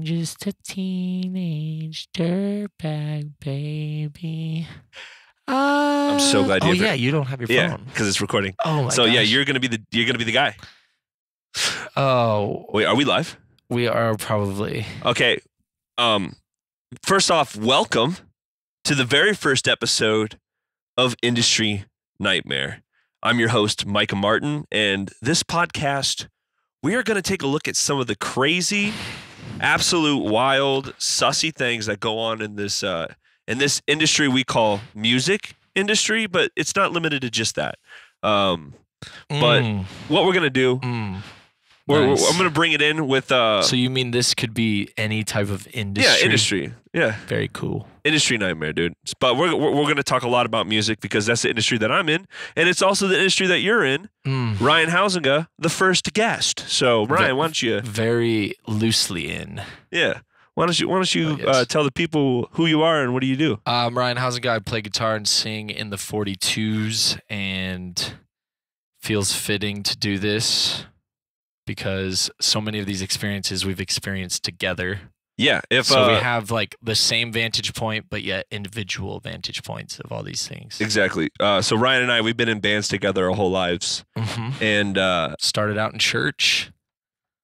just a teenage dirtbag baby. I'm so glad you. Oh yeah, you don't have your phone. because it's recording. Oh my So gosh. yeah, you're gonna be the guy. Oh, Wait, are we live? we are probably. Okay. First off, welcome to the very first episode of Industry Nightmare. I'm your host, Micah Martin, and this podcast, we are going to take a look at some of the crazy, absolute wild, sussy things that go on in this industry we call music industry, but it's not limited to just that. But what we're going to do, Nice. I'm going to bring it in with... So you mean this could be any type of industry? Yeah, industry. Yeah. Very cool. Industry nightmare, dude. But we're going to talk a lot about music because that's the industry that I'm in, and it's also the industry that you're in. Ryan Housenga, the first guest. So Ryan, why don't you? Very loosely in. Yeah. Why don't you tell the people who you are and what do you do? Ryan Housenga. I play guitar and sing in the 42s, and feels fitting to do this because so many of these experiences we've experienced together. Yeah. So we have like the same vantage point, but yet individual vantage points of all these things. Exactly. So Ryan and I, we've been in bands together our whole lives, and started out in church,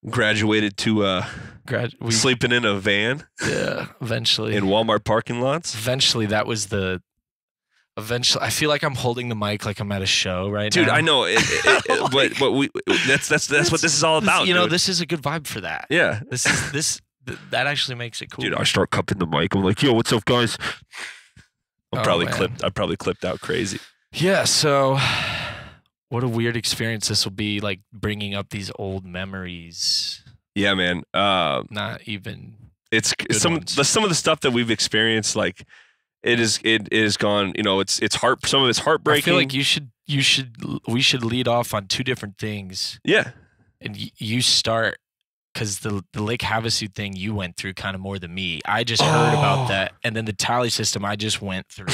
graduated to sleeping in a van. Yeah, eventually in Walmart parking lots. Eventually, I feel like I'm holding the mic like I'm at a show right now. Dude, I know. Like, that's what this is all about. You know, this is a good vibe for that. Yeah. That actually makes it cool. Dude, I start cupping the mic. I'm like, yo, what's up, guys? I probably clipped out crazy. Yeah, so what a weird experience this will be, like bringing up these old memories. Yeah, man. Not even it's some of the stuff that we've experienced, like it is gone, you know, it's some of it's heartbreaking. I feel like we should lead off on two different things. Yeah. And you start, because the Lake Havasu thing you went through kind of more than me. I just heard about that. And then the tally system I just went through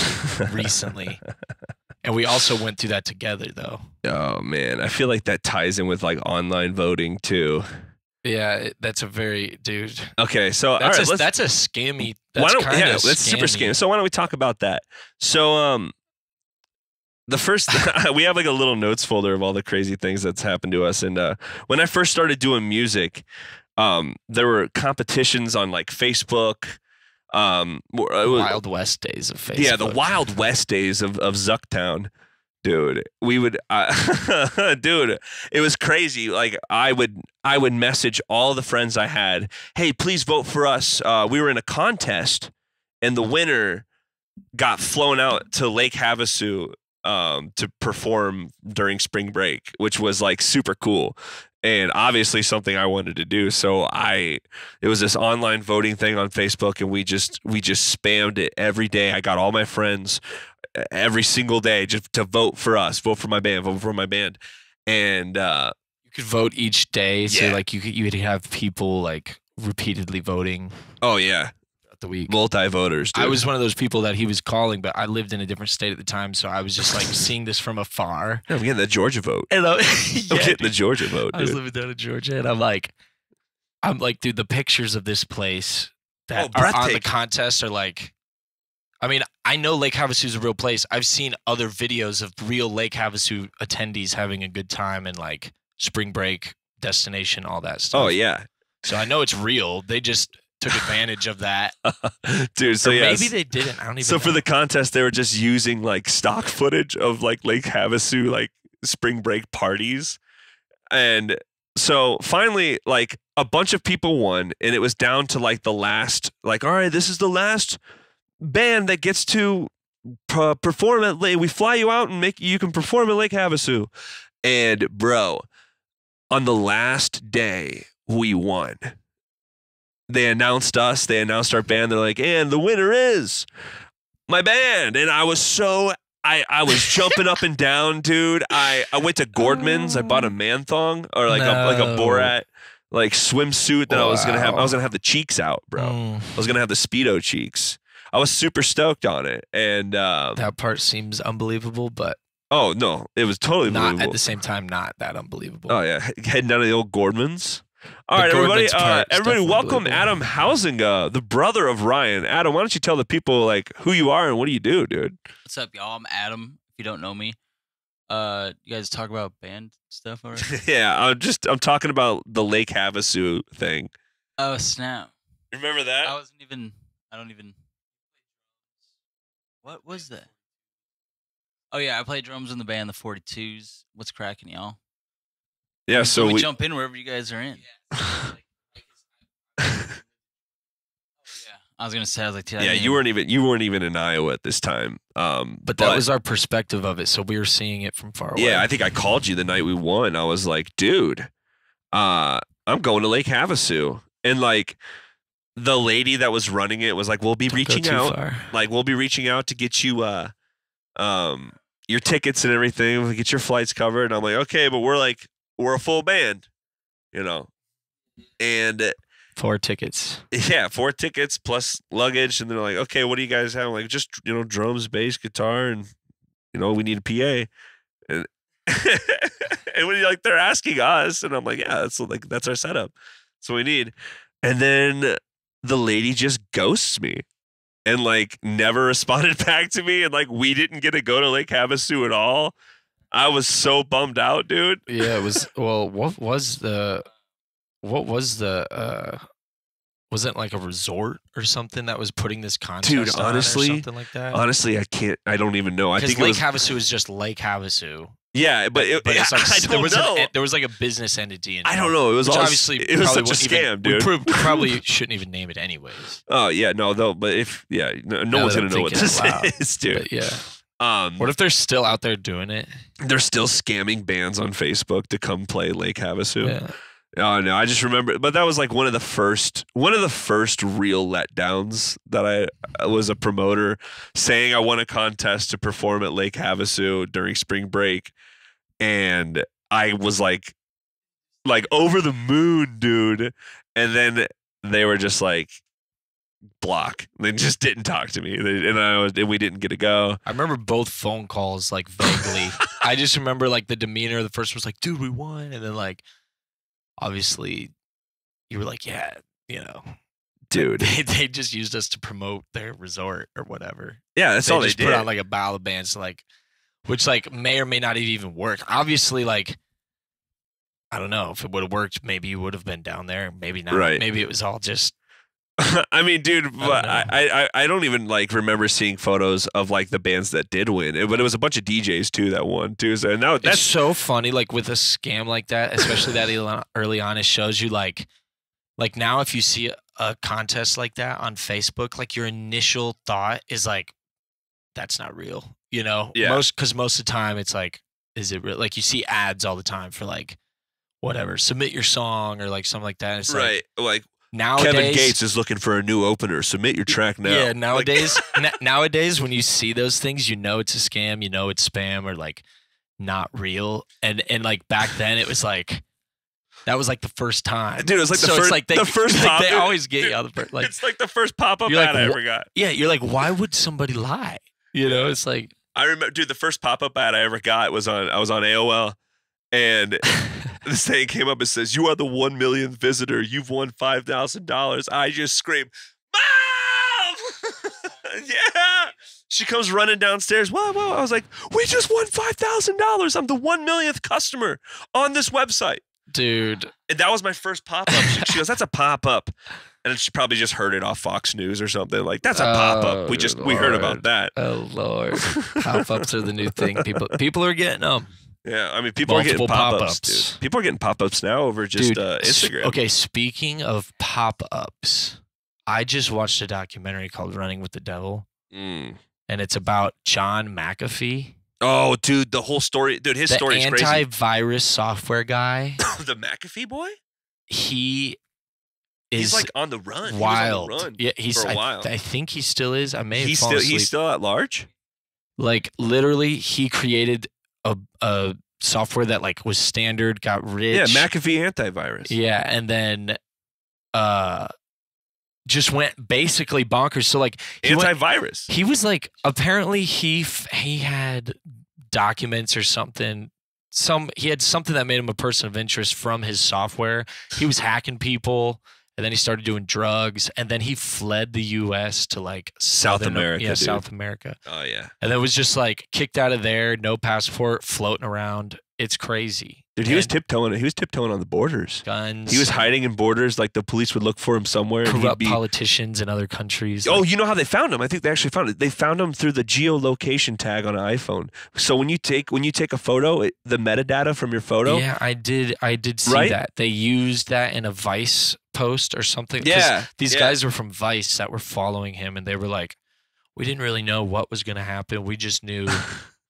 recently. And we also went through that together, though. Oh, man. I feel like that ties in with like online voting, too. Yeah, that's a very, dude. Okay, so that's all right, that's a scammy. That's super scammy. So why don't we talk about that? So the first we have like a little notes folder of all the crazy things that's happened to us, and when I first started doing music, there were competitions on like Facebook. Wild West days of Facebook. Yeah, the Wild West days of Zucktown. Dude, we would, dude, it was crazy. Like I would message all the friends I had, hey, please vote for us. We were in a contest, and the winner got flown out to Lake Havasu to perform during spring break, which was like super cool. And obviously something I wanted to do. So it was this online voting thing on Facebook, and we just spammed it every day. I got all my friends every single day just to vote for us, vote for my band. And you could vote each day. So yeah. like you would have people like repeatedly voting. Oh yeah. Throughout the week. Multi-voters, dude. I was one of those people that he was calling, but I lived in a different state at the time. So I was just like seeing this from afar. Yeah, I'm getting the Georgia vote. And I'm getting the Georgia vote, dude. I was living down in Georgia, and I'm like, dude, the pictures of this place that are on the contest are like, I mean, I know Lake Havasu is a real place. I've seen other videos of real Lake Havasu attendees having a good time and like spring break destination, all that stuff. Oh yeah. So I know it's real. They just took advantage of that. Dude, so yeah. Maybe they didn't. I don't even know. So for the contest, they were just using like stock footage of like Lake Havasu, like spring break parties. And so finally, like a bunch of people won, and it was down to like the last, like, all right, this is the last band that gets to perform at Lake. We fly you out and you can perform at Lake Havasu. And bro, on the last day, we won. They announced us. They announced our band. They're like, and the winner is my band. And I was so, I was jumping up and down, dude. I went to Gordman's. I bought a man thong or like a Borat like swimsuit that I was gonna have the cheeks out, bro. I was gonna have the Speedo cheeks. I was super stoked on it, and that part seems unbelievable, but oh no, it was totally not believable. at the same time, not that unbelievable. Oh yeah, heading down to the old Gordman's. All right, everybody. Everybody, welcome really Adam Housenga, the brother of Ryan. Adam, why don't you tell the people like who you are and what do you do, dude? What's up, y'all? I'm Adam. If you don't know me, you guys talk about band stuff already? Yeah, I'm talking about the Lake Havasu thing. Oh snap! Remember that? I don't even. What was that? Oh yeah, I play drums in the band, the 42s. What's cracking, y'all? Yeah, so we jump in wherever you guys are in. I was gonna say, I was like, yeah, you weren't even in Iowa at this time. But that was our perspective of it, so we were seeing it from far away. Yeah, I think I called you the night we won. I was like, dude, I'm going to Lake Havasu, and like the lady that was running it was like, we'll be reaching out, we'll be reaching out to get you your tickets and everything, we'll get your flights covered. And I'm like, okay, but we're a full band, you know, and 4 tickets. Yeah, 4 tickets plus luggage. And they're like, okay, what do you guys have? I'm like, just, drums, bass, guitar, and, we need a PA. And, and when they're asking us, and I'm like, yeah, that's our setup. That's what we need. And then the lady just ghosts me and never responded back to me. And we didn't get to go to Lake Havasu at all. I was so bummed out, dude. Yeah, it was, well, what was the was it like a resort or something that was putting this contest Dude, honestly, on or something like that? Honestly, I don't even know. I think Lake Havasu is just Lake Havasu. Yeah, but it's like, I don't know. There was like a business entity in it. I don't know. It was obviously such a scam, dude. We probably shouldn't even name it anyways. Oh yeah, no, though. But no one's gonna know what this is, dude. But yeah. What if they're still out there doing it? They're still scamming bands on Facebook to come play Lake Havasu. Yeah. Oh no, I just remember, but that was one of the first real letdowns that I was a promoter saying I won a contest to perform at Lake Havasu during spring break, and I was like over the moon, dude, and then they were just block. They just didn't talk to me, and we didn't get to go. I remember both phone calls vaguely. I just remember the demeanor. The first was dude, we won, and then obviously, you were yeah, dude. They just used us to promote their resort or whatever. Yeah, that's all they did. Put on a ballad band, which may or may not even work. Obviously, I don't know if it would have worked. Maybe you would have been down there. Maybe not. Right. Maybe it was all just. I mean, dude, I don't even remember seeing photos of the bands that did win, but it was a bunch of DJs too that won too. So now that's so funny, with a scam like that, especially that early on. It shows you now if you see a contest like that on Facebook, your initial thought is that's not real, Yeah. Because most of the time it's is it real? You see ads all the time for whatever, submit your song or something like that. It's right, nowadays, Kevin Gates is looking for a new opener. Submit your track now. Yeah, nowadays, nowadays, when you see those things, it's a scam. It's spam or not real. And back then, it was that was the first time. Dude, it was so the first. They, the first pop. They always get you on the first. It's the first pop-up ad I ever got. Yeah, you're why would somebody lie? It's I remember, dude. The first pop-up ad I ever got was I was on AOL. And this thing came up and says, "You are the 1 millionth visitor. You've won $5,000." I just scream, "Mom!" Yeah. She comes running downstairs. Whoa, whoa. I was like, "We just won $5,000. I'm the 1 millionth customer on this website." Dude. And that was my first pop-up. She goes, "That's a pop-up." And she probably just heard it off Fox News or something. That's a pop-up. We heard about that. Oh, Lord. Pop-ups are the new thing. People are getting them. Yeah, I mean, people are getting pop-ups, dude. People are getting pop-ups now over just Instagram. Okay, speaking of pop-ups, I just watched a documentary called Running with the Devil, and it's about John McAfee. Oh, dude, the whole story. Dude, his story is crazy. The antivirus software guy. The McAfee boy? He is on the run. Wild. He was on the run yeah, for a while. I think he still is. I may have fallen asleep. He's still at large? Literally, he created a software that was standard, got rich. Yeah, McAfee antivirus. Yeah, and then just went basically bonkers. So antivirus. He was apparently he had documents or something he had something that made him a person of interest from his software. He was hacking people, and then he started doing drugs, and then he fled the U.S. to like South America. Yeah, dude. South America. Oh yeah. And then was just like kicked out of there, no passport, floating around. It's crazy. Dude, he was tiptoeing. He was tiptoeing on the borders. Guns. He was hiding in borders. Like the police would look for him somewhere. Corrupt politicians in other countries. Oh, you know how they found him? I think they actually found it. They found him through the geolocation tag on an iPhone. So when you take a photo, the metadata from your photo. Yeah, I did see that. They used that in a Vice post or something. Yeah. These guys were from Vice that were following him, and they were like, we didn't really know what was going to happen. We just knew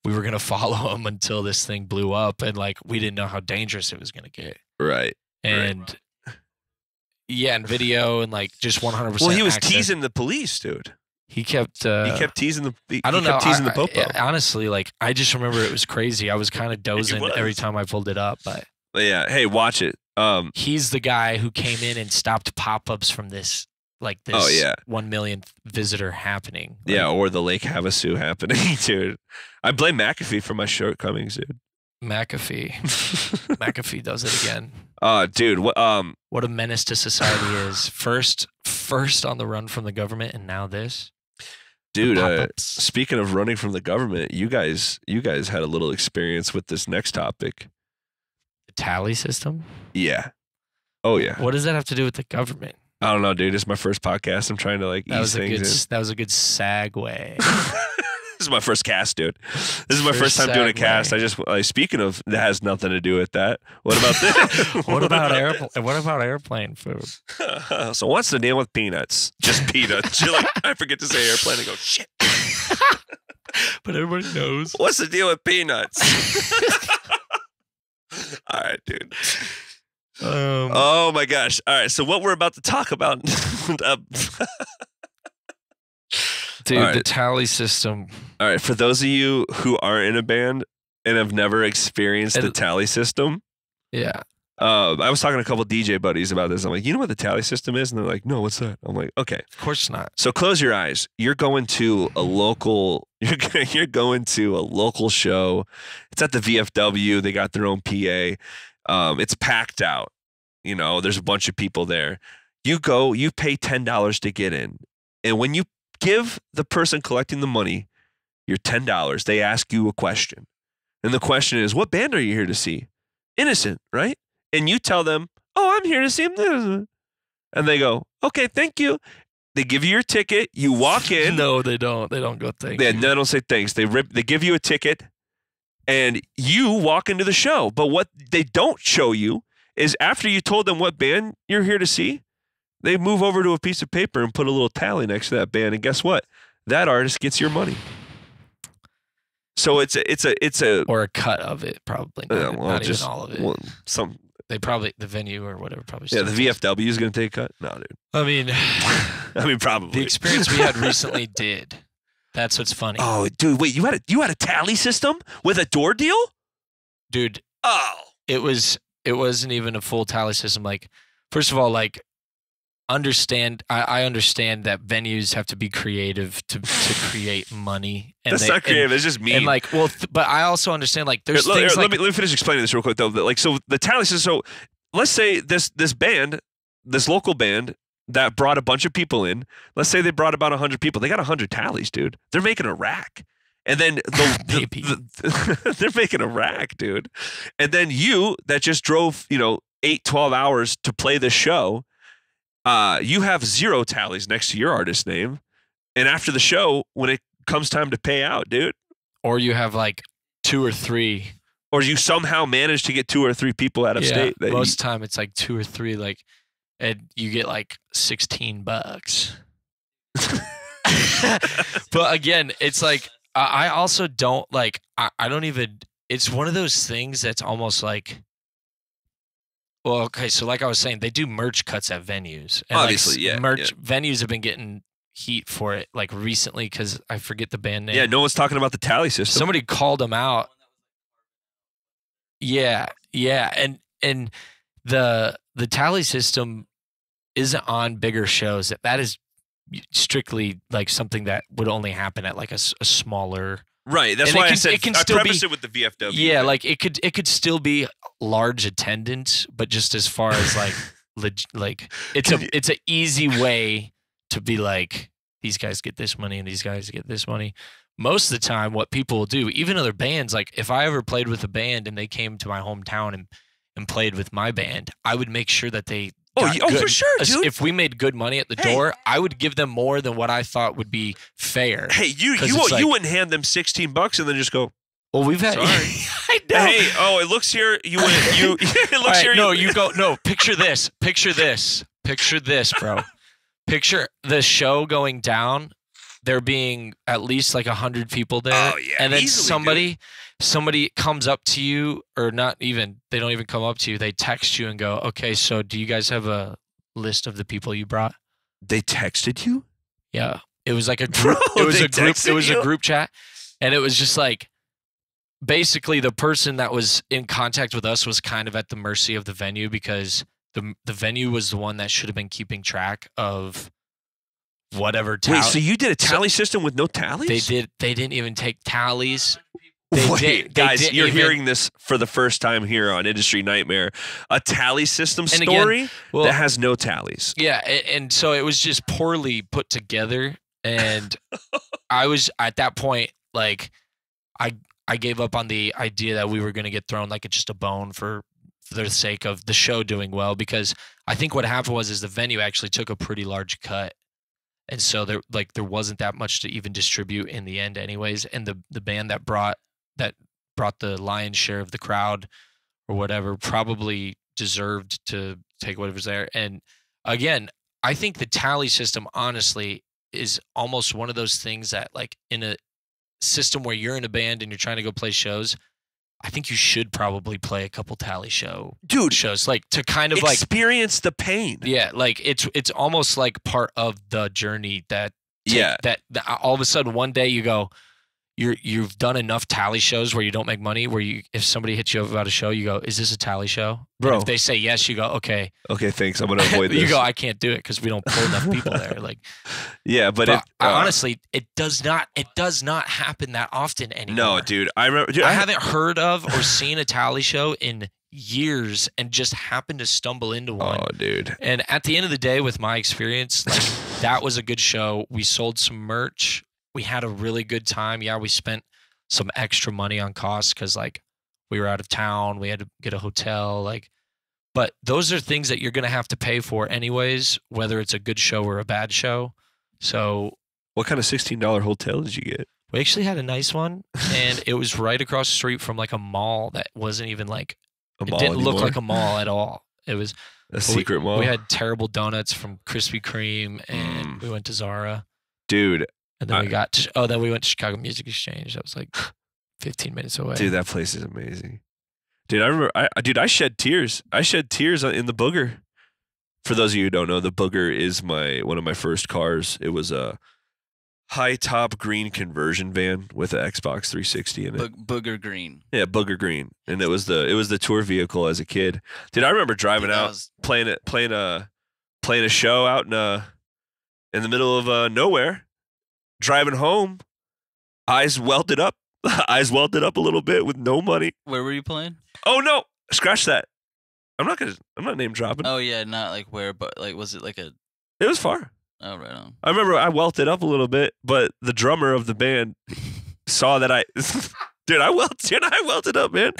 we were going to follow him until this thing blew up, and like we didn't know how dangerous it was going to get. Right. And yeah, and video and like just 100%. Well, he was teasing the police, dude. He kept teasing the. I don't know. Teasing the popo. Honestly, like I just remember it was crazy. I was kind of dozing every time I pulled it up, but yeah. Hey, watch it. He's the guy who came in and stopped pop-ups from this. Like this 1 millionth visitor happening. Like, yeah, or the Lake Havasu happening, dude. I blame McAfee for my shortcomings, dude. McAfee does it again. Dude, what a menace to society is. First on the run from the government, and now this. Dude, speaking of running from the government, you guys had a little experience with this next topic. The tally system? Yeah. Oh yeah. What does that have to do with the government? I don't know, dude. It's my first podcast. I'm trying to like ease things in. That was a good segue. This is my first cast, dude. This is my first time doing a cast. Speaking of, that has nothing to do with that. What about this? What about airplane food? So what's the deal with peanuts? Just peanuts. You're like, I forget to say airplane and go, shit. But everybody knows. What's the deal with peanuts? All right, dude. Oh my gosh. All right. So what we're about to talk about. Dude, right. The tally system. All right. For those of you who are in a band and have never experienced the tally system. Yeah. I was talking to a couple DJ buddies about this. I'm like, you know what the tally system is? And they're like, no, what's that? I'm like, okay. Of course not. So close your eyes. You're going to a local, you're going to a local show. It's at the VFW. They got their own PA. It's packed out. You know, there's a bunch of people there. You go, you pay $10 to get in. And when you give the person collecting the money your $10, they ask you a question. And the question is, what band are you here to see? Innocent, right? And you tell them, oh, I'm here to see him. And they go, okay, thank you. They give you your ticket. You walk in. No, they don't. They don't go thank you. They don't say thanks. They give you a ticket and you walk into the show. But what they don't show you is after you told them what band you're here to see, they move over to a piece of paper and put a little tally next to that band. And guess what? That artist gets your money. So it's a or a cut of it, probably. Not even all of it. Well, the venue or whatever probably. Yeah, the VFW is going to take a cut. No, dude. I mean, probably. The experience we had recently did. That's what's funny. Oh, dude, wait, you had a tally system with a door deal? Dude. Oh. It wasn't even a full tally system. Like, first of all, like, I understand that venues have to be creative to create money. And That's not creative. It's just mean. And like, well, but I also understand like there's things let me finish explaining this real quick though. Like, so the tally system. So let's say this band, this local band that brought a bunch of people in. Let's say they brought about 100 people. They got 100 tallies, dude. They're making a rack. And then they're making a rack, dude. And then you that just drove 8-12 hours to play this show. You have 0 tallies next to your artist name. And after the show, when it comes time to pay out, dude. Or you have like 2 or 3. Or you somehow manage to get 2 or 3 people out of state. Most time it's like 2 or 3, like, and you get like $16. But again, it's like, I also don't like, I don't even, it's one of those things that's almost like, well, okay, so like I was saying, they do merch cuts at venues. And obviously, venues have been getting heat for it, like recently, because I forget the band name. Yeah, no one's talking about the tally system. Somebody called them out. Yeah, and the tally system isn't on bigger shows. That is strictly like something that would only happen at like a smaller Right. That's And why it I can- said it can I still prefaced be- it with the VFW. Yeah, like it could still be large attendance, but just as far as like like it's an easy way to be like, these guys get this money and these guys get this money. Most of the time, what people will do, even other bands, like if I ever played with a band and they came to my hometown and played with my band, I would make sure that they got for sure, dude. If we made good money at the door, I would give them more than what I thought would be fair. Hey, you wouldn't hand them $16 and then just go, well, we've had. sorry. I know. Hey, it looks here. It looks Right, here. no, you go. No, picture this. Picture this. Picture this, bro. Picture the show going down. There being at least like 100 people there, Oh, yeah, and then easily, somebody comes up to you, or not even. They don't even come up to you. They text you and go, "Okay, so do you guys have a list of the people you brought?" They texted you? Yeah, it was like a group. Bro, it was they a group. It was texted a you? group chat, and it was just like, basically the person that was in contact with us was kind of at the mercy of the venue, because the venue was the one that should have been keeping track of whatever Wait, so you did a tally system with no tallies? They didn't even take tallies. They Guys, didn't you're even- hearing this for the first time here on Industry Nightmare. A tally system And again, story well, that has no tallies. Yeah, and so it was just poorly put together, and I was at that point like, I gave up on the idea that we were going to get thrown like just a bone for the sake of the show doing well, because I think what happened was the venue actually took a pretty large cut. And so there wasn't that much to even distribute in the end anyways. And the band that brought the lion's share of the crowd or whatever probably deserved to take whatever's there. And again, I think the tally system honestly is almost one of those things that, like, in a system where you're in a band and you're trying to go play shows, I think you should probably play a couple tally shows, like, to kind of like experience the pain. Yeah, like it's almost like part of the journey that that all of a sudden one day you go, you've done enough tally shows where you don't make money, where if somebody hits you up about a show, you go, is this a tally show? Bro. And if they say yes, you go, okay, thanks, I'm gonna avoid this. You go, I can't do it because we don't pull enough people there. Like, yeah, but honestly, it does not happen that often anymore. No, dude, I remember. Dude, I haven't heard of or seen a tally show in years, and just happened to stumble into one. Oh, dude. And at the end of the day, with my experience, like, that was a good show. We sold some merch. We had a really good time. Yeah, we spent some extra money on costs because, like, we were out of town. We had to get a hotel. Like, but those are things that you're going to have to pay for anyways, whether it's a good show or a bad show. So, what kind of $16 hotel did you get? we actually had a nice one, and it was right across the street from like a mall that wasn't even like, A it mall didn't look anymore? like a mall at all. It was A secret mall? We had terrible donuts from Krispy Kreme, and we went to Zara. Dude. And then then we went to Chicago Music Exchange. That was like 15 minutes away. Dude, that place is amazing. Dude, I remember. I shed tears. I shed tears in the Booger. For those of you who don't know, the Booger is one of my first cars. It was a high top green conversion van with an Xbox 360 in it. Booger Green. Yeah, Booger Green, and it was the tour vehicle as a kid. Dude, I remember driving out, playing a show out in the middle of nowhere. Driving home, eyes welted up a little bit with no money. Where were you playing? Oh no, scratch that. I'm not name dropping. Oh yeah, not like where, but like, was it like a? It was far. Oh, right on. I remember I welted up a little bit, but the drummer of the band saw that I, dude, I welted up, man.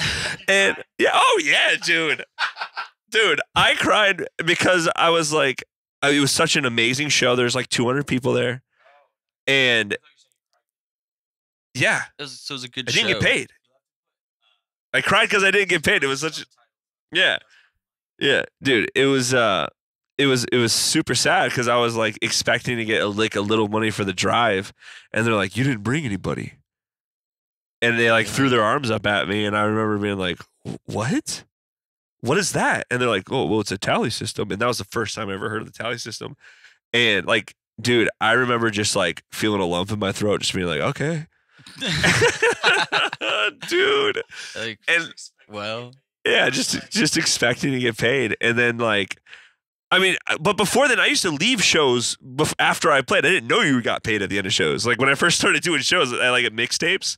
And yeah, oh yeah, dude, I cried because I was like, it was such an amazing show. There's like 200 people there. And yeah, So it was a good I show. didn't get paid. I cried because I didn't get paid. It was such yeah, dude. It was super sad because I was like expecting to get a little money for the drive, and they're like, you didn't bring anybody, and they like threw their arms up at me, and I remember being like, what is that? And they're like, oh, well, it's a tally system, and that was the first time I ever heard of the tally system, and like. Dude, I remember just like feeling a lump in my throat, just being like, okay. Dude. Like, and well. Yeah, just expecting to get paid. And then like, I mean, but before then I used to leave shows after I played. I didn't know you got paid at the end of shows. Like when I first started doing shows, I like at mixtapes.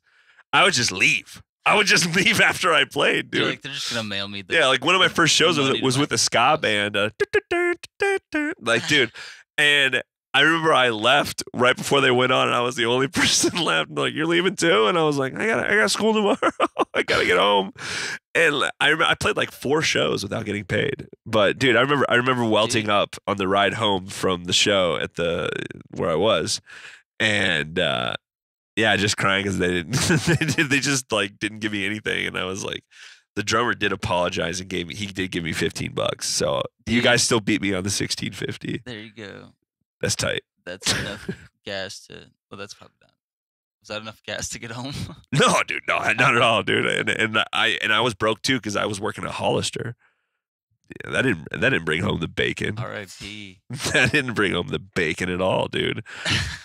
I would just leave. I would just leave after I played, dude. You're like, they're just gonna mail me. Yeah, like one of my first shows was with a ska band. Like, dude, and I remember I left right before they went on, and I was the only person left. And like, you're leaving too, and I was like, I got school tomorrow. I gotta get home. And I played like 4 shows without getting paid. But dude, I remember welting up on the ride home from the show at where I was, and yeah, just crying because they just like didn't give me anything, and I was like, the drummer did apologize and he did give me $15. So you guys still beat me on the 1650. There you go. That's tight. That's enough gas to. Well, that's probably not. Was that enough gas to get home? No, dude, no, not at all, dude. And I was broke too because I was working at Hollister. Yeah, that didn't bring home the bacon. R.I.P. That didn't bring home the bacon at all, dude.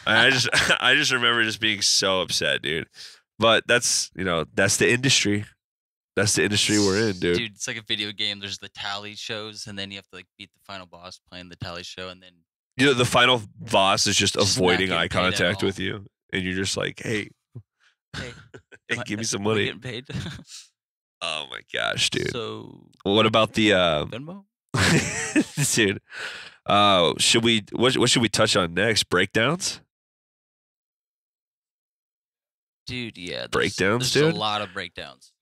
I just remember just being so upset, dude. But that's the industry. That's the industry we're in, dude. Dude, it's like a video game. There's the tally shows, and then you have to like beat the final boss playing the tally show, and then the final boss is just avoiding eye getting paid at contact all. with you, and you're just like, hey, hey, give me some am I money. getting paid. Oh my gosh, dude. So What about the Venmo? dude? What should we touch on next? Breakdowns? Dude, yeah. Breakdowns, there's dude? a lot of breakdowns.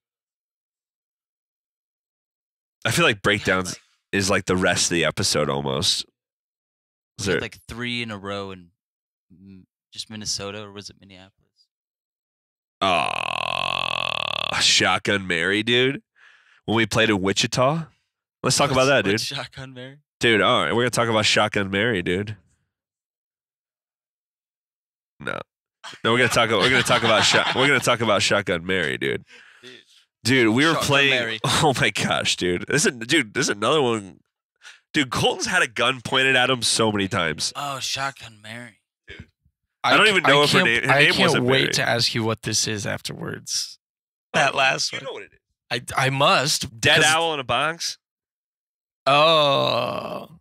I feel like breakdowns is like the rest of the episode almost. Was it like 3 in a row in just Minnesota, or was it Minneapolis? Shotgun Mary, dude. When we played in Wichita. Let's talk about that, dude. Shotgun Mary? Dude, all right, we're gonna talk about Shotgun Mary, dude. No, we're gonna talk about Shotgun Mary, dude. Dude, we were Shotgun playing. Mary. Oh my gosh, dude. This is another one. Dude, Colton's had a gun pointed at him so many times. Oh, Shotgun Mary. I don't even know if her name can't wasn't wait Mary. to ask you what this is afterwards. That last You one. know what it is. I must. Dead 'cause- owl in a box. Oh.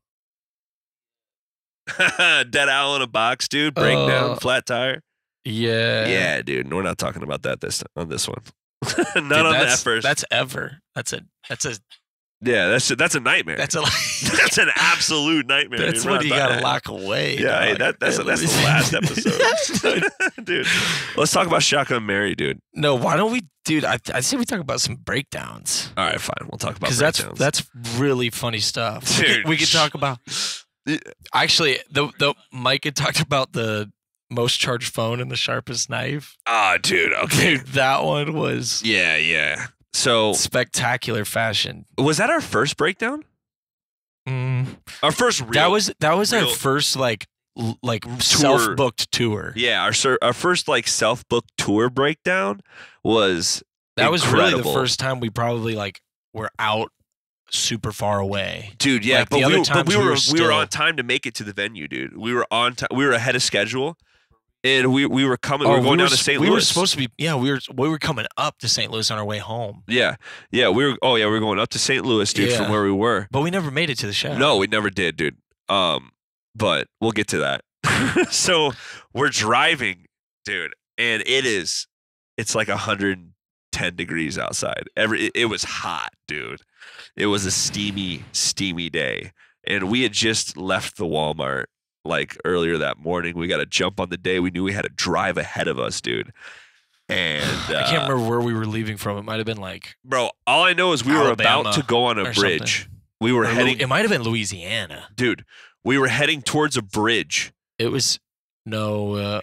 Dead owl in a box, dude. Breakdown, flat tire. Yeah. Yeah, dude. We're not talking about that on this one. Not Dude, on that first. That's ever. That's a Yeah, that's a nightmare. that's a That's an absolute nightmare. that's dude. what We're you not gotta talking- lock away. Yeah, hey, dog. that's the last episode, dude. Let's talk about Shotgun Mary, dude. No, why don't we, dude? I say we talk about some breakdowns All right, fine. We'll talk about because breakdowns. that's really funny stuff. Dude. We could talk about. Actually, the Mike had talked about the most charged phone and the sharpest knife. dude. Okay. Dude, that one was Yeah. So spectacular fashion. was that our first breakdown? Our first real. That was our real- first like self-booked tour. Yeah, our first like self-booked tour breakdown was That was really the incredible. first time we probably like were out super far away. Dude, yeah, Like, but the other we times we were were still- on time to make it to the venue, dude. We were on time. We were ahead of schedule, and we were coming. we were going down to St. Louis. We were supposed to be. Yeah, we were coming up to St. Louis on our way home, Yeah, we were. Oh yeah, we were going up to St. Louis, dude, Yeah. from where we were. but we never made it to the show. No, we never did, dude. But we'll get to that. So we're driving, dude, and it's like 110 degrees outside. It was hot, dude. It was a steamy day, and we had just left the Walmart like earlier that morning. We got to jump on the day. We knew we had to drive ahead of us, dude. And I can't remember where we were leaving from. It might have been like bro. All I know is we were Alabama about to go on a or bridge. We were heading, It might have been Louisiana. dude. We were heading towards a bridge. It was no.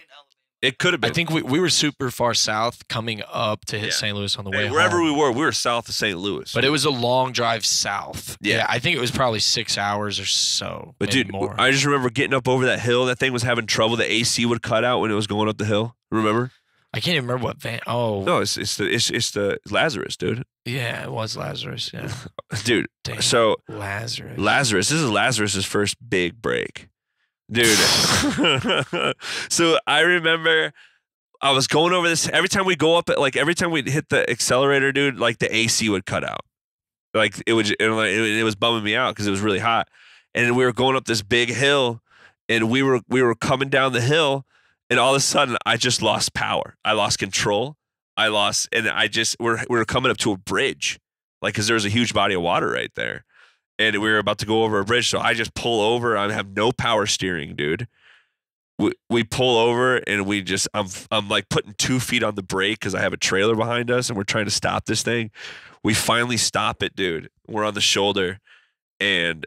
It could have been. I think we were super far south, coming up to hit Yeah. St. Louis on the Hey, way wherever home. we were south of St. Louis. But it was a long drive south. Yeah. I think it was probably 6 hours or so. But maybe dude, more. I just remember getting up over that hill. That thing was having trouble. The AC would cut out when it was going up the hill. Remember? I can't even remember what van. Oh, No, it's the Lazarus, dude. yeah, it was Lazarus. Yeah, Dude. Damn. So Lazarus. Lazarus. This is Lazarus's first big break, dude. So I remember I was going over this every time we go up. Every time we'd hit the accelerator, dude. Like the AC would cut out. Like it was bumming me out because it was really hot, and we were going up this big hill, and we were coming down the hill, and all of a sudden I just lost power. I lost control. I lost, and we're coming up to a bridge, like because there's a huge body of water right there, and we were about to go over a bridge. So I just pull over. I have no power steering, dude. We pull over and I'm like putting 2 feet on the brake because I have a trailer behind us and we're trying to stop this thing. We finally stop it, dude. We're on the shoulder and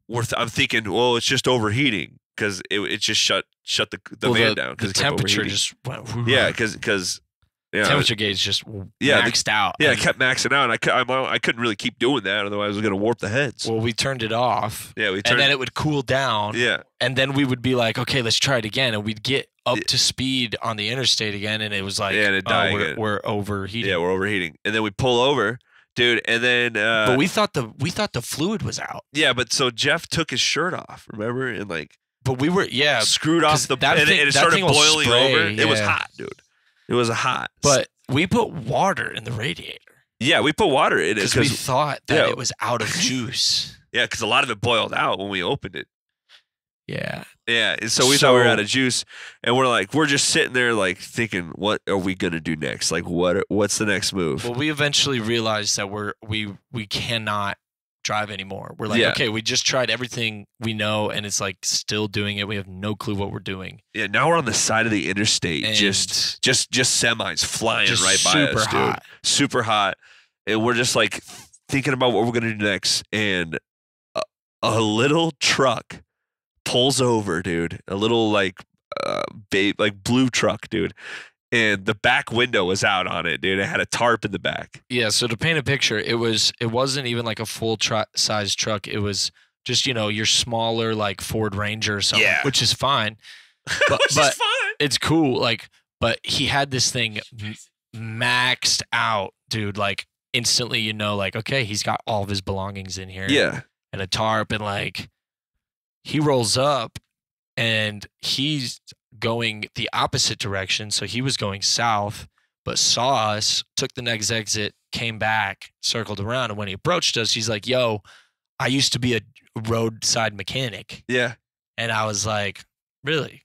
I'm thinking, well, it's just overheating because it just shut the van down because the temperature just went. Yeah, because temperature gauge just maxed out. Yeah, it kept maxing out. And I couldn't really keep doing that, otherwise I was going to warp the heads. Well, we turned it off. Yeah, and then it would cool down. Yeah, and then we would be like, okay, let's try it again, and we'd get up to speed on the interstate again, and it was like, we're overheating. Yeah, we're overheating, and then we pull over, dude, and then. But we thought the fluid was out. Yeah, but so Jeff took his shirt off, remember, and like. But we were screwed off and it started boiling over. It was hot, dude. It was hot. But we put water in the radiator. Yeah, we put water in it because we thought that it was out of juice. Yeah, because a lot of it boiled out when we opened it. Yeah. Yeah, and so we thought we were out of juice, and we're just sitting there like thinking, what are we gonna do next? Like, what's the next move? Well, we eventually realized that we cannot drive anymore. We're like, okay, we just tried everything we know, and it's like still doing it. We have no clue what we're doing. Yeah, now we're on the side of the interstate, and just semis flying just right by us, dude. Super hot, and we're just like thinking about what we're gonna do next, and a little truck pulls over, dude. A little like blue truck, dude. And the back window was out on it, dude. It had a tarp in the back. Yeah, so to paint a picture, it wasn't even like a full size truck. It was just, your smaller like Ford Ranger or something, which is fine. But fine. It's cool. Like, but he had this thing maxed out, dude. Like instantly, like, okay, he's got all of his belongings in here. Yeah. And a tarp, and like he rolls up and he's going the opposite direction. So he was going south, but saw us, took the next exit, came back, circled around. And when he approached us, he's like, yo, I used to be a roadside mechanic. Yeah. And I was like, really?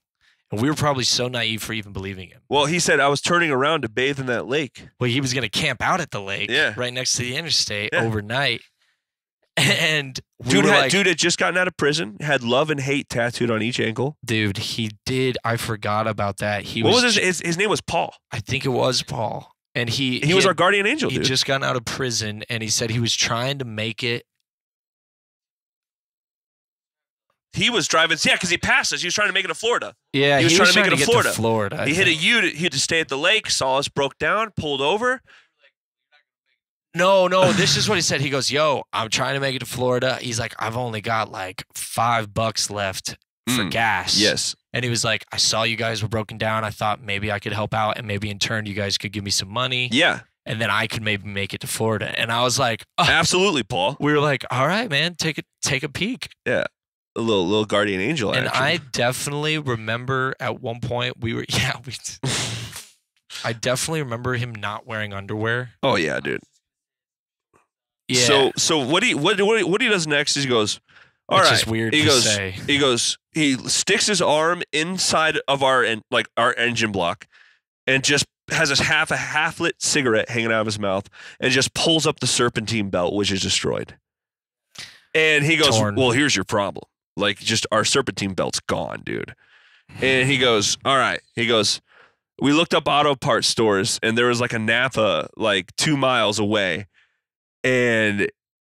And we were probably so naive for even believing him. Well, he said, I was turning around to bathe in that lake. Well, he was going to camp out at the lake right next to the interstate overnight. And dude had just gotten out of prison, had love and hate tattooed on each ankle. Dude, he did. I forgot about that. What was his name was Paul. I think it was Paul. And he was our guardian angel, dude. He just gotten out of prison, and he said he was trying to make it. He was driving, because he passed us. He was trying to make it to Florida. Yeah, he was trying to make it to Florida. He hit a U. He had to stay at the lake, saw us, broke down, pulled over. No, this is what he said. He goes, yo, I'm trying to make it to Florida. He's like, I've only got like $5 left for gas. Yes. And he was like, I saw you guys were broken down. I thought maybe I could help out, and maybe in turn you guys could give me some money. Yeah. And then I could maybe make it to Florida. And I was like, absolutely, Paul. We were like, all right, man, take a peek. Yeah. A little guardian angel action. And I definitely remember at one point I definitely remember him not wearing underwear. Oh yeah, dude. Yeah. So what he does next is he goes, all right. Which is weird to say. He sticks his arm inside of our engine block and just has a half-lit cigarette hanging out of his mouth and just pulls up the serpentine belt, which is destroyed. And he goes, well, here's your problem. Like, just our serpentine belt's gone, dude. And he goes, all right. He goes, we looked up auto parts stores, and there was like a Napa like 2 miles away. And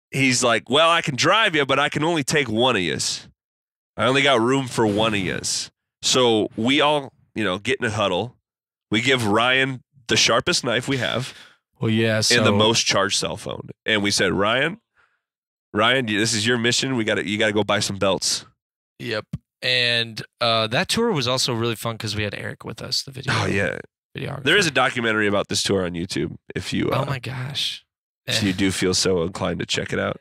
he's like, well, I can drive you, but I can only take one of yous. I only got room for one of yous. So we all, get in a huddle. We give Ryan the sharpest knife we have. Well, yeah. And the most charged cell phone. And we said, Ryan, this is your mission. You got to go buy some belts. Yep. And that tour was also really fun because we had Eric with us, the video. Oh, yeah. Videographer. There is a documentary about this tour on YouTube if you... oh, my gosh. If you do feel so inclined to check it out.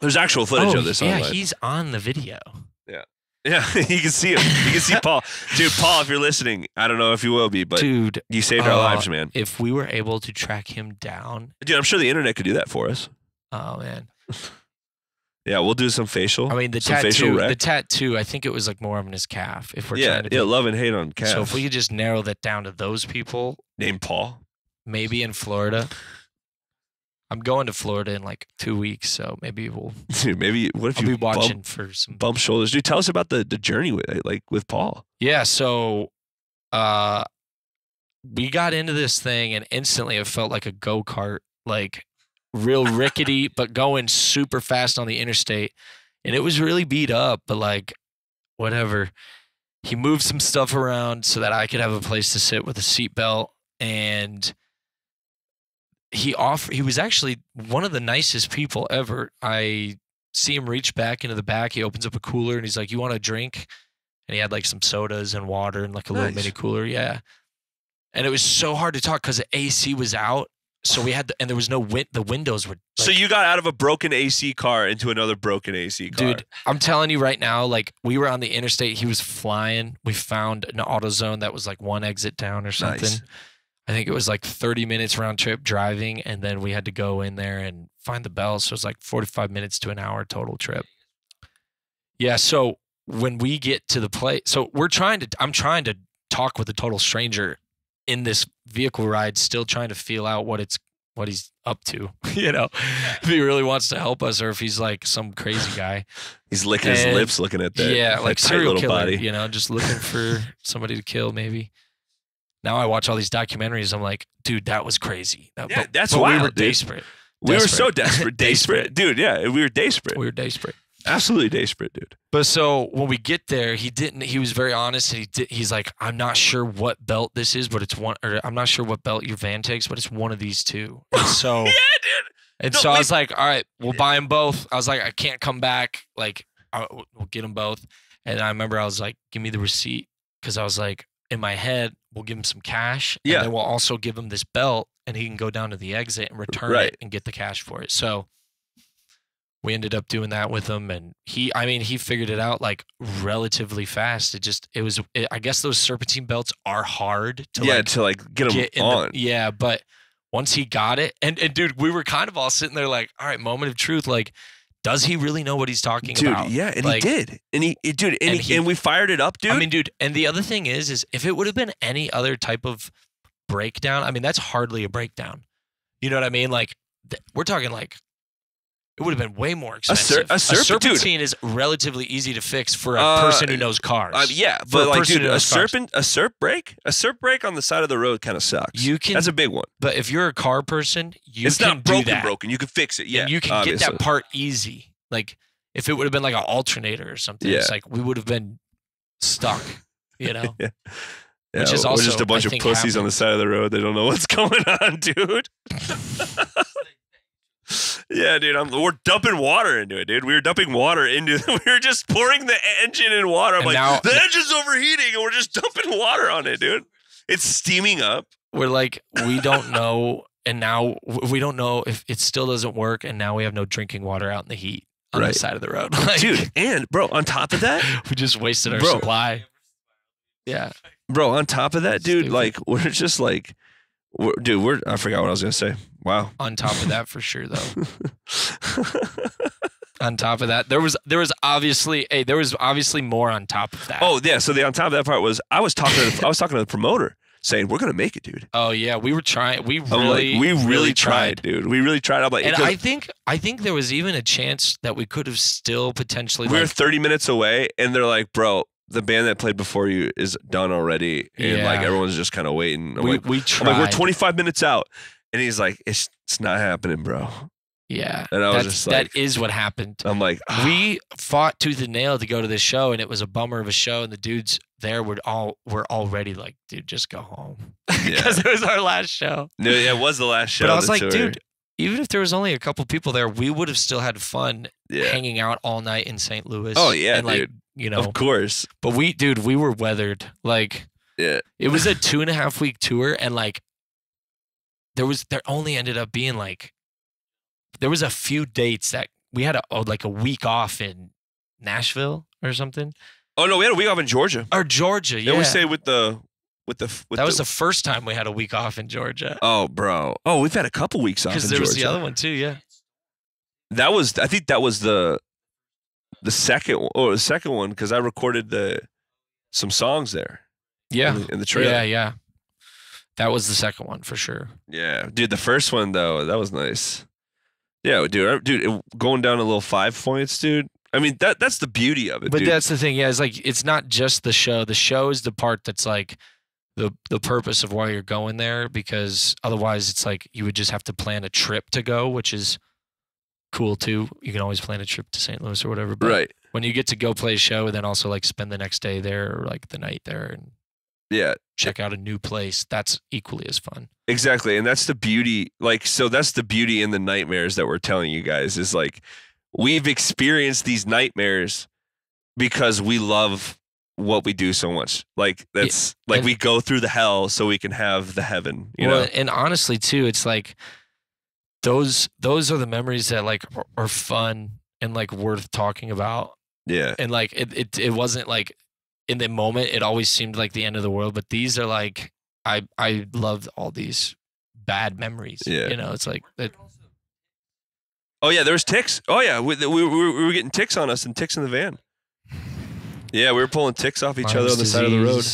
There's actual footage of this online. Yeah, he's on the video. Yeah. Yeah, you can see him. You can see Paul. Dude, Paul, if you're listening, I don't know if you will be, but dude, you saved our lives, man. If we were able to track him down. Dude, I'm sure the internet could do that for us. Oh, man. Yeah, we'll do some facial. I mean, the tattoo, I think it was like more on his calf. If we're trying to love and hate on calf. So if we could just narrow that down to those people. Named Paul. Maybe in Florida. I'm going to Florida in like 2 weeks, so maybe we'll. Dude, maybe what if I'll be watching for some bump shoulders? Dude, tell us about the journey with Paul. Yeah, so we got into this thing and instantly it felt like a go-kart, like real rickety, but going super fast on the interstate. And it was really beat up, but like whatever. He moved some stuff around so that I could have a place to sit with a seatbelt, and he was actually one of the nicest people ever. I see him reach back into the back. He opens up a cooler and he's like, "You want a drink?" And he had like some sodas and water and like a little mini cooler. Yeah. And it was so hard to talk because the AC was out. So we had, and there was no the windows were. Like, so you got out of a broken AC car into another broken AC car. Dude, I'm telling you right now, like we were on the interstate. He was flying. We found an AutoZone that was like one exit down or something. Nice. I think it was like 30 minutes round trip driving. And then we had to go in there and find the bell. So it was like 45 minutes to an hour total trip. Yeah. So when we get to the place, so I'm trying to talk with a total stranger in this vehicle ride, still trying to feel out what he's up to, if he really wants to help us or if he's like some crazy guy. He's licking his lips looking at that. Yeah, like serial killer, body. Just looking for somebody to kill maybe. Now I watch all these documentaries. I'm like, dude, that was crazy. That's why we were desperate. We were so desperate. Desperate. Dude, yeah, we were desperate. We were desperate. Absolutely desperate, dude. But so when we get there, he was very honest, and he's like, "I'm not sure what belt this is, but it's one, or I'm not sure what belt your van takes, but it's one of these two." And so yeah, dude. And so I was like, "All right, we'll buy them both." I was like, "I can't come back. Like, we'll get them both." And I remember I was like, "Give me the receipt," because I was like, in my head, we'll give him some cash, and then we'll also give him this belt, and he can go down to the exit and return it and get the cash for it. So we ended up doing that with him, and he figured it out like relatively fast. I guess those serpentine belts are hard to get him on. But once he got it, and dude, we were kind of all sitting there like, all right, moment of truth, like, does he really know what he's talking about? Dude, yeah, and he did. And we fired it up, dude. I mean, dude, and the other thing is if it would have been any other type of breakdown, I mean, that's hardly a breakdown. You know what I mean? Like, we're talking like, it would have been way more expensive. A serpentine is relatively easy to fix for a person who knows cars. But like, dude, a serp brake on the side of the road kind of sucks. That's a big one. But if you're a car person, it's not broken. You can fix it. Yeah, and you can get that part easy. Like if it would have been like an alternator or something, it's like we would have been stuck. Yeah. Which is also just a bunch of pussies on the side of the road. They don't know what's going on, dude. Yeah, dude, we're dumping water into it, dude. We were dumping water into it. We were just pouring the engine in water. I'm like, the engine's overheating, and we're just dumping water on it, dude. It's steaming up. We're like, we don't know, and now we don't know if it still doesn't work, and now we have no drinking water out in the heat on the side of the road. Like, dude, and, bro, on top of that, we just wasted our supply. Yeah. Bro, on top of that, dude, like, we're just like, I forgot what I was going to say. Wow. On top of that, for sure, though. On top of that, there was obviously more on top of that. Oh yeah, so the on top of that part was I was talking to the promoter saying we're gonna make it, dude. Oh yeah, we were trying. We really tried, dude. We really tried. I'm like, and I think there was even a chance that we could have still potentially. We were 30 minutes away, and they're like, bro, the band that played before you is done already, and like everyone's just kind of waiting. We tried. I'm like, we're 25 minutes out, and he's like, it's not happening, bro. Yeah, and I was just like, that is what happened. I'm like, we fought tooth and nail to go to this show, and it was a bummer of a show. And the dudes there were already like, dude, just go home, because it was our last show. No, yeah, it was the last show. But I was like, dude, even if there was only a couple people there, we would have still had fun hanging out all night in St. Louis. Oh yeah, and dude. Of course. But we were weathered. Like, it was a 2.5 week tour, and like, there only ended up being like. There was a few dates that we had like a week off in Nashville or something. Oh no, we had a week off in Georgia. Or Georgia, yeah. And we stayed with the. That was the first time we had a week off in Georgia. Oh, bro. Oh, we've had a couple weeks off in Georgia. Because there was the other one too, yeah. I think that was the the second one because I recorded some songs there. Yeah, in the trailer. Yeah. That was the second one for sure. Yeah, dude. The first one though, that was nice. Yeah, dude, going down a little 5 points, dude. I mean, that's the beauty of it. But dude. that's the thing. Yeah, it's like it's not just the show. The show is the part that's like the purpose of why you're going there, because otherwise it's like you would just have to plan a trip to go, which is cool too. You can always plan a trip to St. Louis or whatever. But right. when you get to go play a show and then also like spend the next day there or like the night there and check out a new place, that's equally as fun. Exactly. And that's the beauty. Like, so that's the beauty in the nightmares that we're telling you guys is like, we've experienced these nightmares because we love what we do so much. Like that's like we go through the hell so we can have the heaven, you know? And honestly too, it's like those are the memories that like are fun and like worth talking about. Yeah. And like it wasn't like in the moment it always seemed like the end of the world, but these are like I loved all these bad memories. Yeah. You know, it's like that. Oh yeah, there was ticks. Oh yeah, we were getting ticks on us and ticks in the van. Yeah, we were pulling ticks off each other on the side of the road.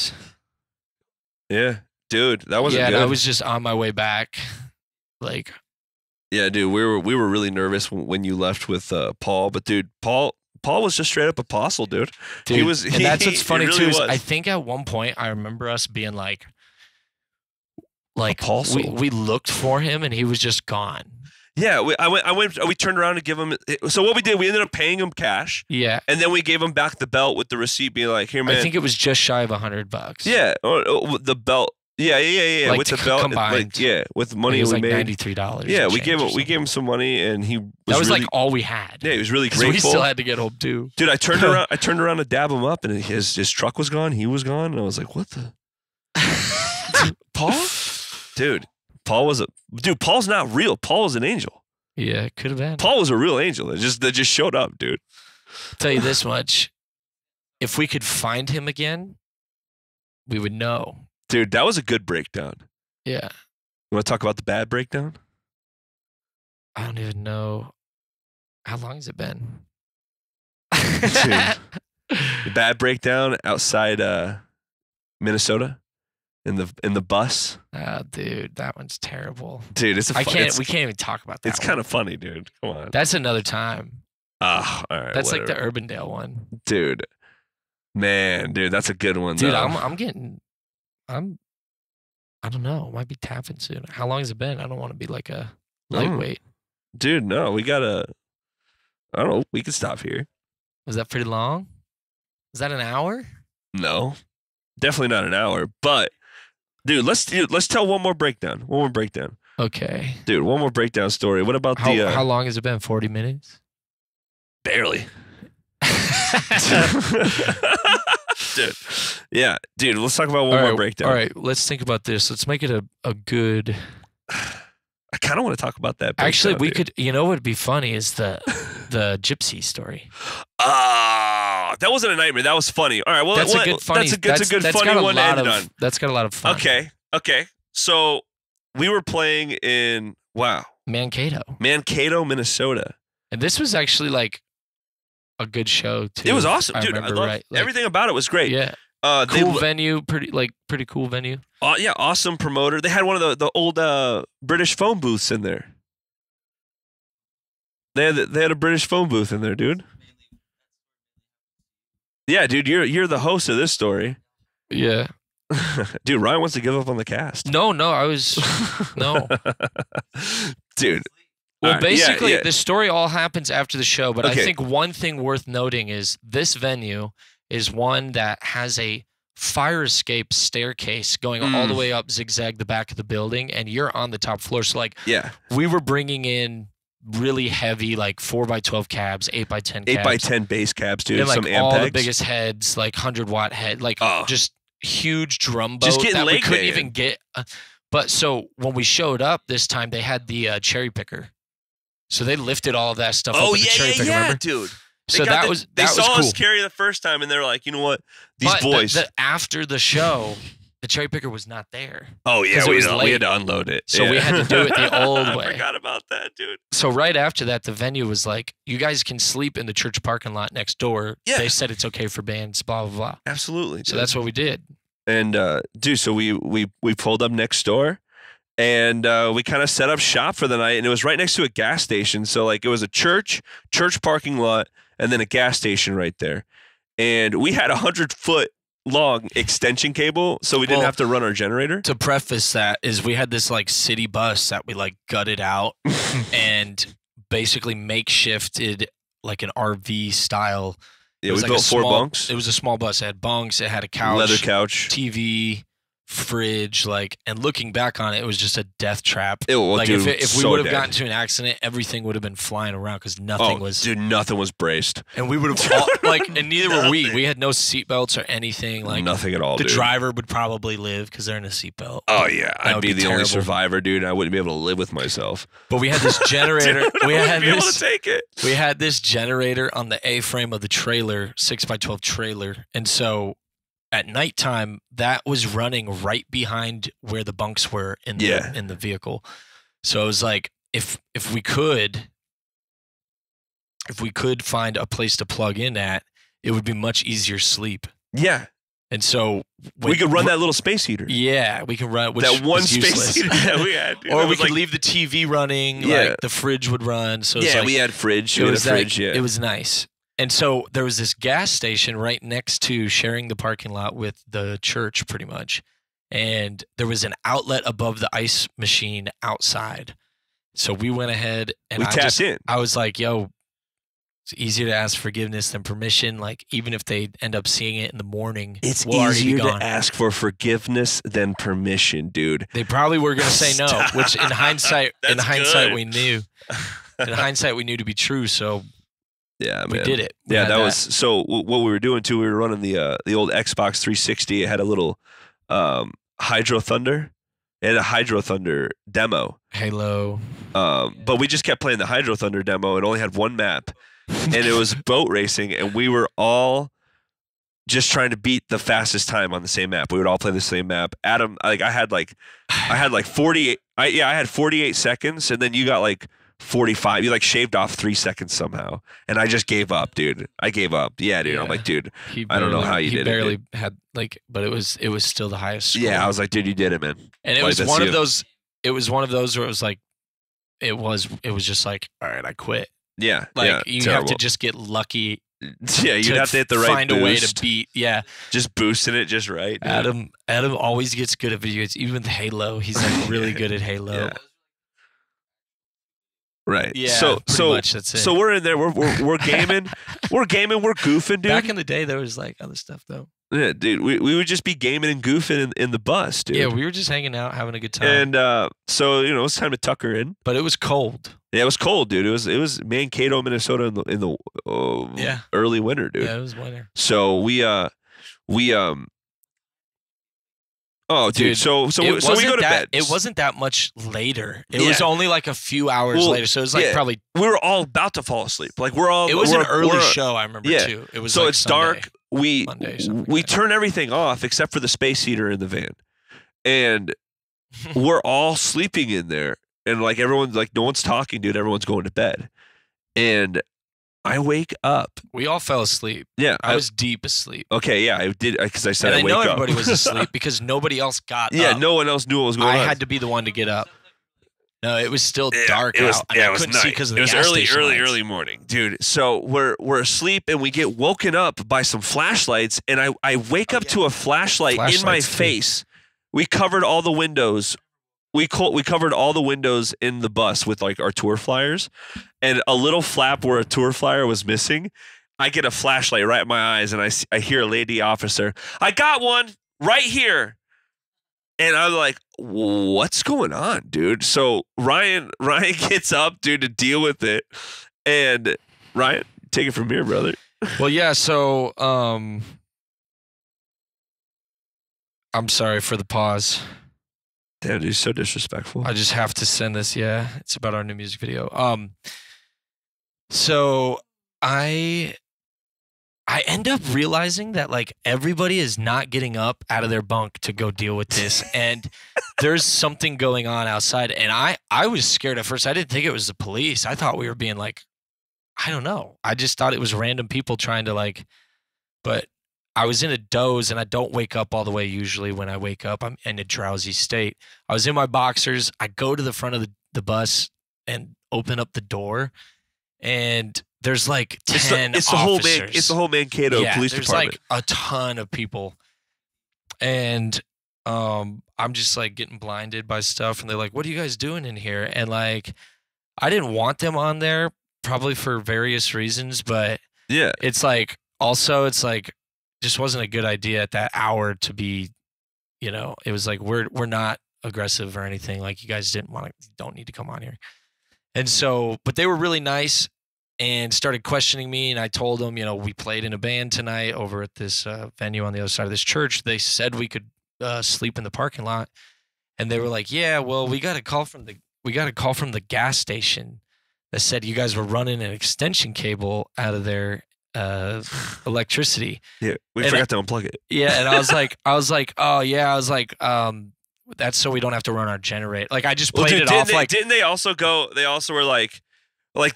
Yeah, dude, that wasn't good. Yeah, I was just on my way back. Like, yeah, dude, we were really nervous when you left with Paul. But dude, Paul was just straight up apostle, dude. He was, and that's what's funny really too. Is was. I think at one point I remember us being like apostle. we looked for him and he was just gone. Yeah, we turned around to give him. So what we did, we ended up paying him cash. Yeah, and then we gave him back the belt with the receipt, being like, "Here, man." I think it was just shy of $100. Yeah, the belt. Yeah. Like with the belt, combined, with money it was we like made. $93. Yeah, we gave him some money, and he was that was really, like all we had. Yeah, he was really grateful. We still had to get home too. Dude, I turned around to dab him up, and his truck was gone. He was gone, and I was like, "What the?" Paul? Dude, Paul's not real. Paul is an angel. Yeah, it could have been. Paul was a real angel that just showed up, dude. I'll tell you this much. If we could find him again, we would know. Dude, that was a good breakdown. Yeah. You want to talk about the bad breakdown? I don't even know. How long has it been? Dude, the bad breakdown outside Minnesota in the bus. Oh, dude, that one's terrible. Dude, we can't even talk about that. It's kind of funny, dude. Come on. That's another time. All right. That's whatever. like the Urbandale one. Dude. Man, dude, that's a good one. Dude, though. I don't know. Might be tapping soon. How long has it been? I don't want to be like a lightweight. Dude, no, I don't know. We can stop here. Was that pretty long? Was that an hour? No, definitely not an hour. But, dude, let's tell one more breakdown. Okay. Dude, one more breakdown story. What about how long has it been? 40 minutes? Barely. Dude. Yeah, dude, let's talk about one more breakdown. All right, let's think about this. Let's make it a good. I kind of want to talk about that. Actually, we could. You know what would be funny is the gypsy story. That wasn't a nightmare. That was funny. All right, well, that's a good funny. That's a good funny one to end it on. That's got a lot of fun. Okay. So we were playing in Mankato, Minnesota, and this was actually like a good show too. It was awesome, dude. I love everything about it. Was great. Yeah. Cool venue, pretty cool venue. Yeah, awesome promoter. They had one of the old British phone booths in there. They had a British phone booth in there, dude. Yeah, dude, you're the host of this story. Yeah. Dude, Ryan wants to give up on the cast. No, I was no. Dude. Well, basically, the story all happens after the show, but I think one thing worth noting is this venue is one that has a fire escape staircase going all the way up zigzag the back of the building, and you're on the top floor. So, we were bringing in really heavy, like 4x12 cabs, 8x10 cabs. 8x10 bass cabs, dude. And, like, some Ampegs. all the biggest heads, like 100-watt head, like just huge drum boat just getting that we couldn't man. even get. But so when we showed up this time, they had the cherry picker. So they lifted all of that stuff up with the cherry picker, remember? Dude. So that was They saw cool. us carry the first time, and they were like, you know what? These boys. After the show, the cherry picker was not there. Oh yeah, 'Cause it was we had late. to unload it. So we had to do it the old I way. forgot about that, dude. So right after that, the venue was like, you guys can sleep in the church parking lot next door. Yeah. They said it's okay for bands, blah, blah, blah. Absolutely. So dude. that's what we did. And dude, so we pulled up next door, and we kind of set up shop for the night, and it was right next to a gas station. So like it was a church parking lot, and then a gas station right there. And we had 100-foot long extension cable, so we didn't have to run our generator. To preface that is we had this like city bus that we like gutted out and basically makeshifted like an RV style. Yeah, we like built 4 bunks. It was a small bus. It had bunks. It had a couch, leather couch, TV, fridge. Like, and looking back on it, it was just a death trap. Like dude, if we would have gotten to an accident, everything would have been flying around because nothing was. Dude, nothing was braced, and we would have and neither were we. We had no seatbelts or anything. Like nothing at all. The dude. driver would probably live because they're in a seatbelt. Oh yeah, I'd be the terrible. only survivor, dude. I wouldn't be able to live with myself. But we had this generator. Dude, we had be able to take it. We had this generator on the A-frame of the trailer, 6x12 trailer, and so at nighttime that was running right behind where the bunks were in the vehicle. So it was like if we could find a place to plug in at, it would be much easier sleep. Yeah. And so we could run that little space heater. Yeah, we can run that one space heater that we had. Dude, or we could leave the TV running. Yeah. Like the fridge would run. So yeah, like, we had fridge. It was nice. And so there was this gas station right next to sharing the parking lot with the church pretty much. And there was an outlet above the ice machine outside. So we went ahead and I was like, yo, it's easier to ask forgiveness than permission. Like, even if they end up seeing it in the morning, it's easier to ask for forgiveness than permission, dude. They probably were going to say no, which in hindsight, we knew. In hindsight, we knew to be true. So yeah, man. We did it. That was so. What we were doing too, we were running the old Xbox 360. It had a little Hydro Thunder. It had a Hydro Thunder demo. Halo. But we just kept playing the Hydro Thunder demo. It only had one map, and it was boat racing, and we were all just trying to beat the fastest time on the same map. We would all play the same map. Adam, I had 48. I had 48 seconds, and then you got like 45. You like shaved off 3 seconds somehow, and I just gave up, dude. I gave up. Yeah, dude. Yeah. I'm like, dude, I don't know how you did it. He barely had like, but it was still the highest score. Yeah, I was like, dude, you did it, man. And it was one of those. It was one of those where it was like, it was just like, all right, I quit. Yeah, like you have to just get lucky. Yeah, you'd have to hit the right find boost. A way to beat. Yeah, just boosting it just right. Dude. Adam always gets good at videos, even with Halo. He's like really good at Halo. Yeah. Right. Yeah. So much, that's it. So we're in there. We're gaming. We're gaming. Dude. Back in the day, there was like other stuff though. Yeah, dude. We would just be gaming and goofing in the bus, dude. Yeah, we were just hanging out, having a good time. And so it was time to tuck her in. But it was cold. Yeah, it was cold, dude. It was Mankato, Minnesota in the early winter, dude. Yeah, it was winter. So we Oh, dude. So we go to bed. It wasn't that much later. It was only like a few hours later. So it was like probably we were all about to fall asleep. Like it was an early show, I remember too. It was so like it's Sunday, dark. We Monday, turn everything off except for the space heater in the van. And we're all sleeping in there. And like everyone's like no one's talking, dude. Everyone's going to bed. And I wake up. We all fell asleep. Yeah. I was deep asleep. Okay, yeah, I did because I said I wake up. I know everybody was asleep because nobody else got up. Yeah, no one else knew what was going on. I had to be the one to get up. No, it was still dark out. I couldn't see because of the gas station lights. early morning, dude. So we're asleep and we get woken up by some flashlights, and I wake up to a flashlight in my face. We covered all the windows. We covered all the windows in the bus with like our tour flyers, and a little flap where a tour flyer was missing. I get a flashlight right in my eyes, and I hear a lady officer. I got one right here, and I'm like, "What's going on, dude?" So Ryan gets up, dude, to deal with it, and Ryan, take it from here, brother. Well, yeah. So I'm sorry for the pause. Damn, dude, so disrespectful. I just have to send this. Yeah, it's about our new music video. So I I end up realizing that like everybody is not getting up out of their bunk to go deal with this. And there's something going on outside. And I was scared at first. I didn't think it was the police. I thought we were being like, I don't know. I just thought it was random people trying to like, but I was in a doze and I don't wake up all the way usually. When I wake up, I'm in a drowsy state. I was in my boxers. I go to the front of the bus and open up the door, and there's like 10 it's officers. It's the whole Mankato police there's department. Like a ton of people. And I'm just like getting blinded by stuff, and they're like, what are you guys doing in here? And like, I didn't want them on there, probably for various reasons, but yeah, it's like, also it's like, just wasn't a good idea at that hour to be, you know, it was like, we're not aggressive or anything. Like, you guys don't need to come on here. And so, but they were really nice and started questioning me. And I told them, you know, we played in a band tonight over at this venue on the other side of this church. They said we could sleep in the parking lot. And they were like, yeah, well, we got a call from the gas station that said you guys were running an extension cable out of their electricity. Yeah, we forgot to unplug it. Yeah, and I was like, oh yeah, I was like, that's so we don't have to run our generator. Like, I just played it off. Like, didn't they also go? They also were like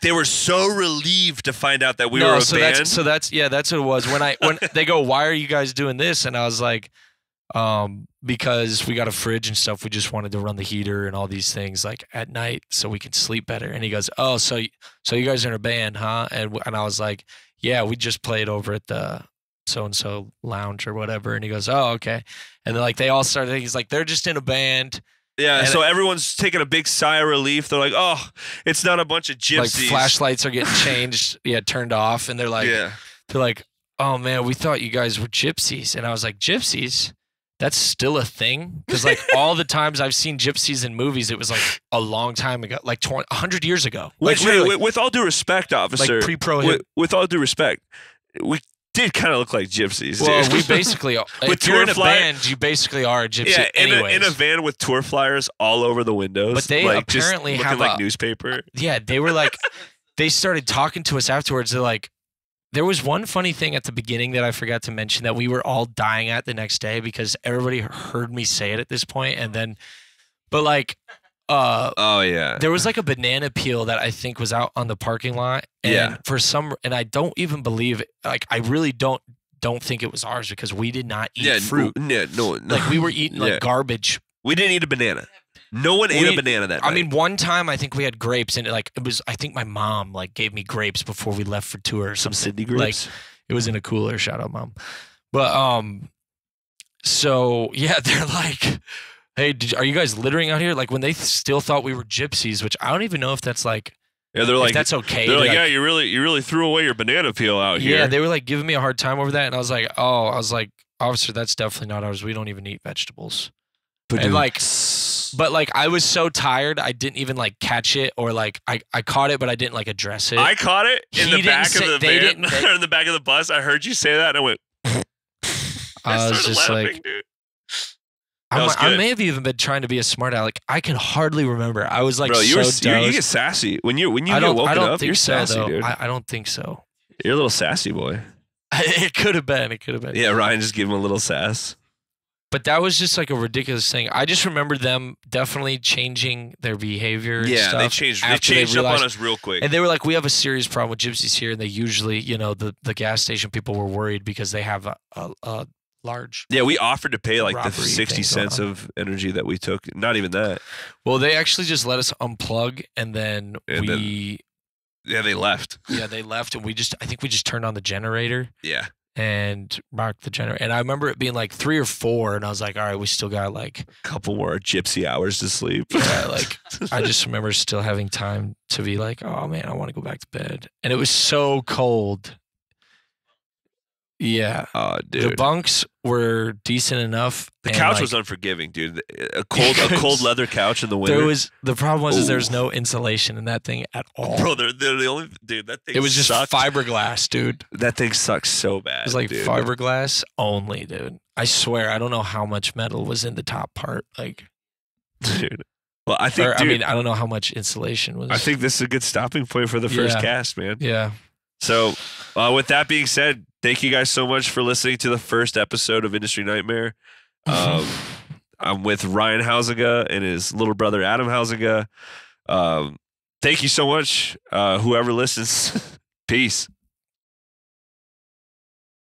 they were so relieved to find out that we were a band. That's what it was. When they go, why are you guys doing this? And I was like, because we got a fridge and stuff. We just wanted to run the heater and all these things like at night so we could sleep better. And he goes, oh, so you guys are in a band, huh? And I was like, yeah, we just played over at the so-and-so lounge or whatever. And he goes, oh, okay. And then like they all started, he's like, they're just in a band. Yeah, and so everyone's taking a big sigh of relief. They're like, oh, it's not a bunch of gypsies. Like flashlights are getting changed, turned off. And they're like, oh man, we thought you guys were gypsies. And I was like, gypsies? That's still a thing? Because like all the times I've seen gypsies in movies, it was like a long time ago, like 100 years ago. Like, with all due respect, officer, like pre-prohibit. With all due respect, we did kind of look like gypsies. Well, dude. we basically, if you're in a band, you basically are a gypsy. Yeah, in a van with tour flyers all over the windows. But they like, apparently just have like newspaper. Yeah, they were like, they started talking to us afterwards. They're like, there was one funny thing at the beginning that I forgot to mention that we were all dying at the next day because everybody heard me say it at this point, and then, but like, oh yeah, there was like a banana peel that I think was out on the parking lot, and and I don't even believe it. Like, I really don't think it was ours because we did not eat fruit. No, like we were eating like garbage. We didn't eat a banana. No one ate a banana that night. I mean, one time I think we had grapes, and it was. I think my mom like gave me grapes before we left for tour. Some Sydney grapes. Like, it was in a cooler. Shout out, Mom. But so yeah, they're like, hey, are you guys littering out here? Like, when they still thought we were gypsies, which I don't even know if that's like. Yeah, they're like, that's okay. They're like, yeah, you really threw away your banana peel out here. Yeah, they were like giving me a hard time over that, and I was like, officer, that's definitely not ours. We don't even eat vegetables. And like, but like, I was so tired, I didn't even like catch it, or like I caught it, but I didn't like address it. I caught it in the back of the van, or in the back of the bus. I heard you say that, and I went. I was just laughing, like, dude. I may have even been trying to be a smart aleck. I can hardly remember. I was like, bro, you get sassy when you get woken up. You're sassy, dude. I don't think so. You're a little sassy boy. It could have been. Yeah, Ryan just gave him a little sass. But that was just like a ridiculous thing. I just remember them definitely changing their behavior. And stuff they changed up on us real quick. And they were like, we have a serious problem with gypsies here. And they usually, the gas station people were worried because they have a large. Yeah, we offered to pay like the 60 cents of energy that we took. Not even that. Well, they actually just let us unplug, and then they left. Yeah, they left, and I think we just turned on the generator. Yeah. And rocked the generator. And I remember it being like 3 or 4, and I was like, all right, we still got like a couple more gypsy hours to sleep. Yeah, like I just remember still having time to be like, oh man, I want to go back to bed. And it was so cold. Yeah. Oh, dude. The bunks were decent enough. The couch was unforgiving, dude. A cold leather couch in the winter. The problem was there was no insulation in that thing at all. Bro, they're the only dude. That thing. It was sucked. just fiberglass, dude. That thing sucks so bad. It was like dude. Fiberglass only, dude. I swear, I don't know how much metal was in the top part, like. Dude. Well, I think. I don't know how much insulation was. I think this is a good stopping point for the first cast, man. Yeah. So With that being said, thank you guys so much for listening to the first episode of Industry Nightmare. I'm with Ryan Housenga and his little brother Adam Housenga. Thank you so much, whoever listens. Peace.